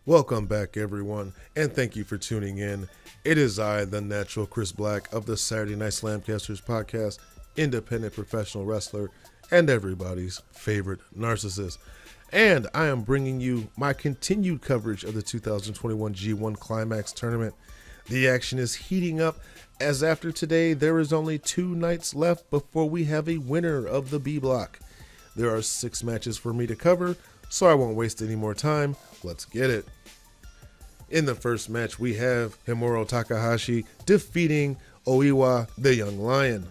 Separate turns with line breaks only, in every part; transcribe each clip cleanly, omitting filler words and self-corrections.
Welcome back, everyone, and thank you for tuning in. It is I, the natural Chris Black of the Saturday Night SlamCasters podcast, independent professional wrestler, and everybody's favorite narcissist. And I am bringing you my continued coverage of the 2021 G1 Climax tournament. The action is heating up, as after today, there is only 2 nights left before we have a winner of the B block. There are 6 matches for me to cover, so I won't waste any more time. Let's get it. In the first match, we have Hiroki Takahashi defeating Oiwa, the Young Lion.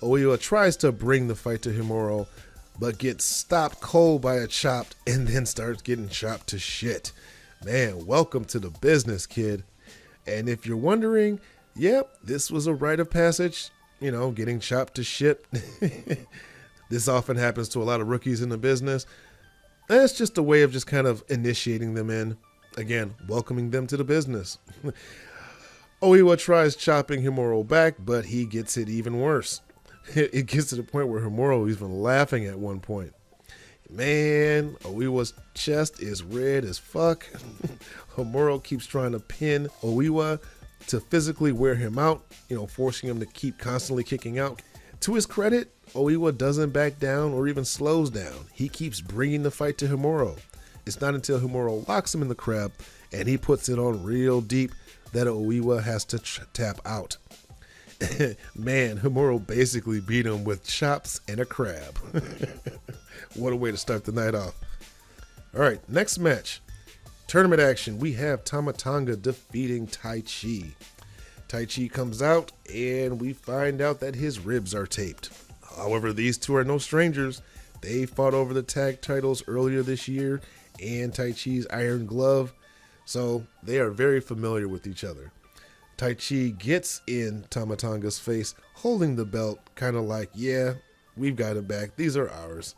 Oiwa tries to bring the fight to Hiroki, but gets stopped cold by a chop and then starts getting chopped to shit. Man, welcome to the business, kid. And if you're wondering, yep, this was a rite of passage, getting chopped to shit. This often happens to a lot of rookies in the business. And it's just a way of just kind of initiating them in. Again, welcoming them to the business. Oiwa tries chopping Hiroki back, but he gets it even worse. It gets to the point where Hiroki is even laughing at one point. Man, Oiwa's chest is red as fuck. Hiroki keeps trying to pin Oiwa to physically wear him out, forcing him to keep constantly kicking out. To his credit, Oiwa doesn't back down or even slows down. He keeps bringing the fight to Hiroki. It's not until Hiroki locks him in the crab and he puts it on real deep that Oiwa has to tap out. Man, Hiroki basically beat him with chops and a crab. What a way to start the night off. All right, next match. Tournament action. We have Tonga defeating Taichi. Taichi comes out and we find out that his ribs are taped. However, these two are no strangers. They fought over the tag titles earlier this year and Taichi's Iron Glove, so they are very familiar with each other. Taichi gets in Tonga's face, holding the belt, kind of like, yeah, we've got it back, these are ours.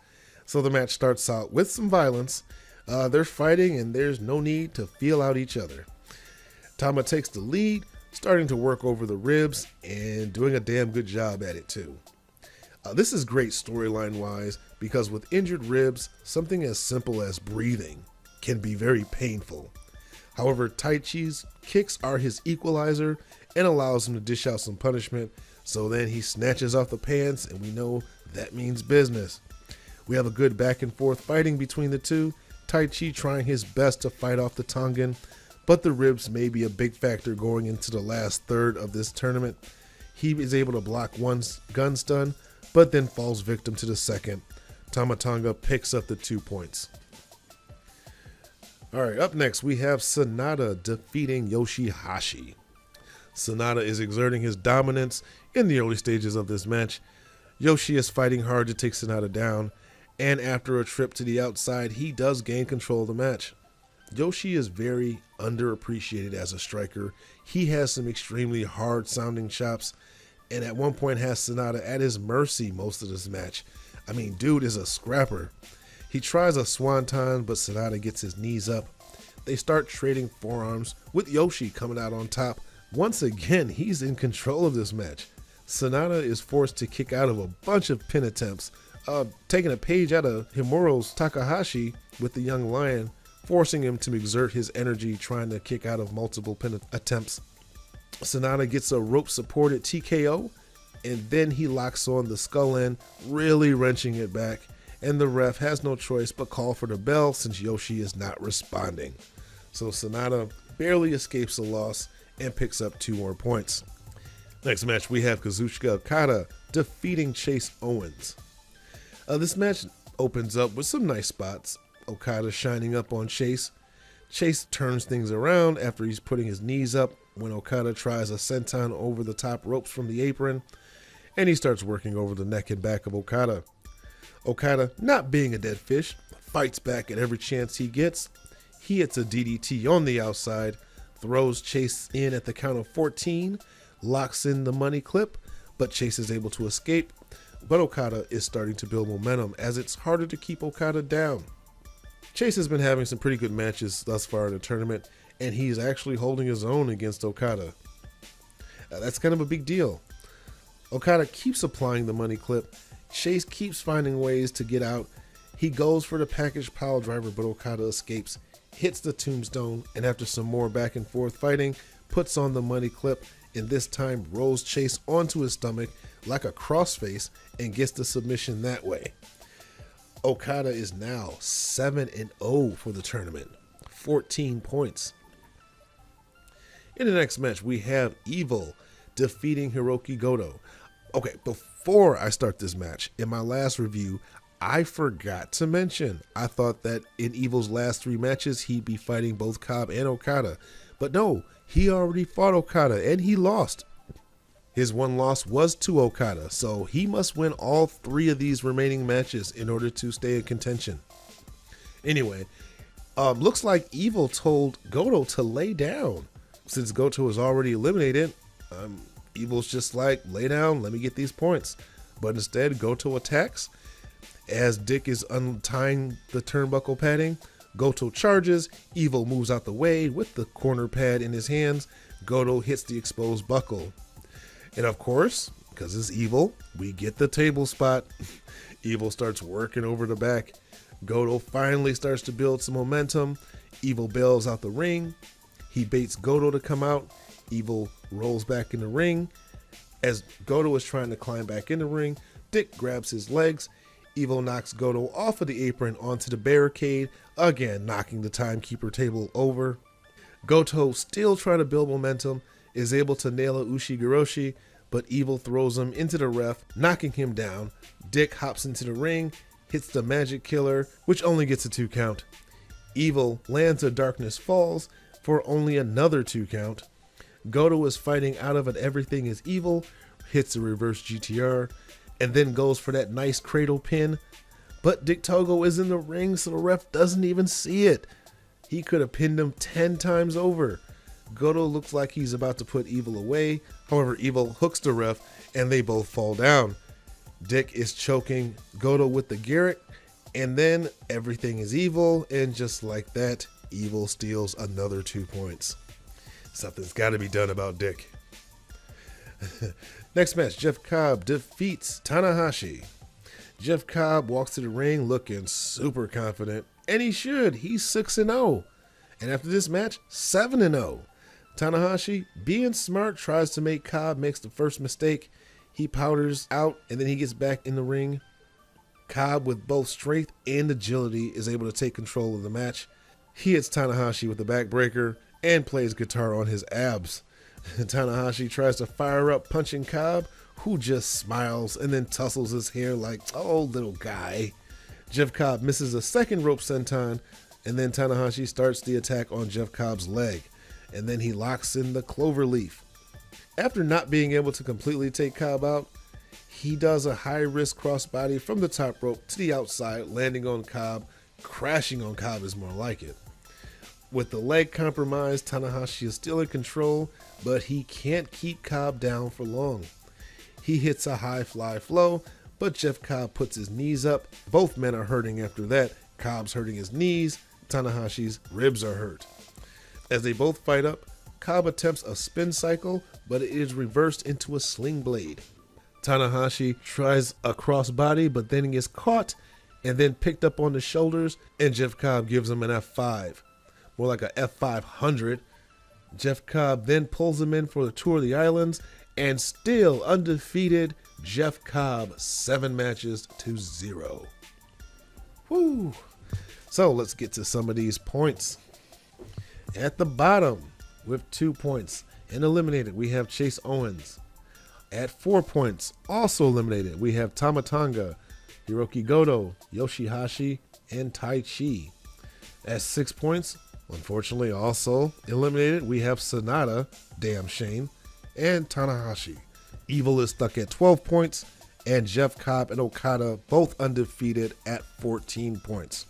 So the match starts out with some violence. They're fighting and there's no need to feel out each other. Tama takes the lead, starting to work over the ribs and doing a damn good job at it too. This is great storyline wise because with injured ribs, something as simple as breathing can be very painful. However, Taichi's kicks are his equalizer and allows him to dish out some punishment, so then he snatches off the pants and we know that means business. We have a good back and forth fighting between the two, Taichi trying his best to fight off the Tongan, but the ribs may be a big factor going into the last third of this tournament. He is able to block one gun stun, but then falls victim to the second. Tonga picks up the 2 points. All right, up next we have SANADA defeating Yoshi-Hashi. SANADA is exerting his dominance in the early stages of this match. Yoshi is fighting hard to take SANADA down, and after a trip to the outside, he does gain control of the match. Yoshi is very underappreciated as a striker. He has some extremely hard sounding chops, and at one point has SANADA at his mercy most of this match. I mean, dude is a scrapper. He tries a swanton, but SANADA gets his knees up. They start trading forearms, with Yoshi coming out on top. Once again, he's in control of this match. SANADA is forced to kick out of a bunch of pin attempts, taking a page out of Hiroki's Takahashi with the Young Lion, forcing him to exert his energy trying to kick out of multiple pin attempts. SANADA gets a rope-supported TKO, and then he locks on the skull end, really wrenching it back, and the ref has no choice but call for the bell since Yoshi is not responding. So SANADA barely escapes the loss and picks up 2 more points. Next match, we have Kazuchika Okada defeating Chase Owens. This match opens up with some nice spots. Okada shining up on Chase. Chase turns things around after he's putting his knees up when Okada tries a senton over the top ropes from the apron, and he starts working over the neck and back of Okada. Okada, not being a dead fish, fights back at every chance he gets. He hits a DDT on the outside, throws Chase in at the count of 14, locks in the money clip, but Chase is able to escape. But Okada is starting to build momentum as it's harder to keep Okada down. Chase has been having some pretty good matches thus far in the tournament, and he's actually holding his own against Okada. That's kind of a big deal. Okada keeps applying the money clip. Chase keeps finding ways to get out. He goes for the package pile driver, but Okada escapes. hits the tombstone, and after some more back and forth fighting, puts on the money clip, and this time rolls Chase onto his stomach like a crossface and gets the submission that way. Okada is now 7-0 for the tournament, 14 points. In the next match, we have Evil defeating Hiroki Goto. Okay, before I start this match, in my last review, I forgot to mention, I thought that in Evil's last 3 matches, he'd be fighting both Cobb and Okada. But no, he already fought Okada and he lost. His one loss was to Okada, so he must win all 3 of these remaining matches in order to stay in contention. Anyway, looks like Evil told Goto to lay down. Since Goto is already eliminated, Evil's just like, lay down, let me get these points. But instead, Goto attacks. As Dick is untying the turnbuckle padding, Goto charges, Evil moves out the way with the corner pad in his hands, Goto hits the exposed buckle. And of course, because it's Evil, we get the table spot. Evil starts working over the back. Goto finally starts to build some momentum. Evil bails out the ring. He baits Goto to come out. Evil rolls back in the ring. As Goto is trying to climb back in the ring, Dick grabs his legs. Evil knocks Goto off of the apron onto the barricade, again knocking the timekeeper table over. Goto, still trying to build momentum, is able to nail a Ushigoroshi, but Evil throws him into the ref, knocking him down. Dick hops into the ring, hits the Magic Killer, which only gets a 2 count. Evil lands a Darkness Falls for only another 2 count. Goto is fighting out of it. Everything is Evil, hits a reverse GTR, and then goes for that nice cradle pin. But Dick Togo is in the ring, so the ref doesn't even see it. He could have pinned him 10 times over. Goto looks like he's about to put Evil away. However, Evil hooks the ref, and they both fall down. Dick is choking Goto with the Garrett, and then everything is Evil, and just like that, Evil steals another 2 points. Something's got to be done about Dick. Next match, Jeff Cobb defeats Tanahashi. Jeff Cobb walks to the ring looking super confident, and he should. He's 6-0. And after this match, 7-0. Tanahashi, being smart, tries to make Cobb makes the first mistake. He powders out, and then he gets back in the ring. Cobb, with both strength and agility, is able to take control of the match. He hits Tanahashi with the backbreaker and plays guitar on his abs. Tanahashi tries to fire up, punching Cobb, who just smiles and then tussles his hair like, oh, little guy. Jeff Cobb misses a second rope senton, and then Tanahashi starts the attack on Jeff Cobb's leg, and then he locks in the cloverleaf. After not being able to completely take Cobb out, he does a high-risk crossbody from the top rope to the outside, landing on Cobb. Crashing on Cobb is more like it. With the leg compromised, Tanahashi is still in control, but he can't keep Cobb down for long. He hits a high fly flow, but Jeff Cobb puts his knees up. Both men are hurting after that. Cobb's hurting his knees, Tanahashi's ribs are hurt. As they both fight up, Cobb attempts a spin cycle, but it is reversed into a sling blade. Tanahashi tries a crossbody, but then he gets caught and then picked up on the shoulders, and Jeff Cobb gives him an F5. More like a F500. Jeff Cobb then pulls him in for the Tour of the Islands, and still undefeated, Jeff Cobb 7 matches to 0. Woo! So let's get to some of these points. At the bottom with 2 points and eliminated, we have Chase Owens. At 4 points, also eliminated, we have Tama Tonga, Hiroki Goto, Yoshi-Hashi, and Taichi. At 6 points, unfortunately also eliminated, we have SANADA, damn shame, and Tanahashi. Evil is stuck at 12 points, and Jeff Cobb and Okada both undefeated at 14 points.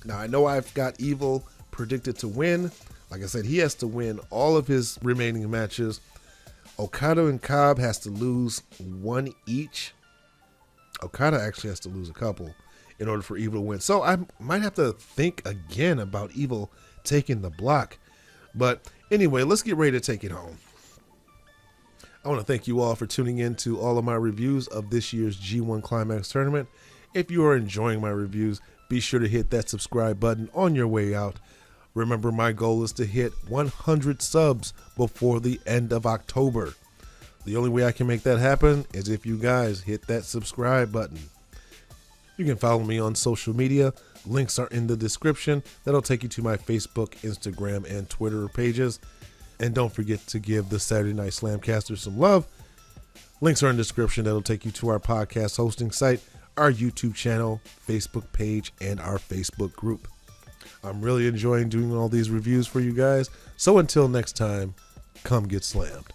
Now I know I've got Evil predicted to win. Like I said, he has to win all of his remaining matches. Okada and Cobb has to lose 1 each. Okada actually has to lose a couple in order for Evil to win. So I might have to think again about Evil taking the block. But anyway, let's get ready to take it home. I want to thank you all for tuning in to all of my reviews of this year's G1 Climax tournament. If you are enjoying my reviews, be sure to hit that subscribe button on your way out. Remember, my goal is to hit 100 subs before the end of October. The only way I can make that happen is if you guys hit that subscribe button. You can follow me on social media. Links are in the description. That'll take you to my Facebook, Instagram, and Twitter pages. And don't forget to give the Saturday Night SlamCasters some love. Links are in the description. That'll take you to our podcast hosting site, our YouTube channel, Facebook page, and our Facebook group. I'm really enjoying doing all these reviews for you guys. So until next time, come get slammed.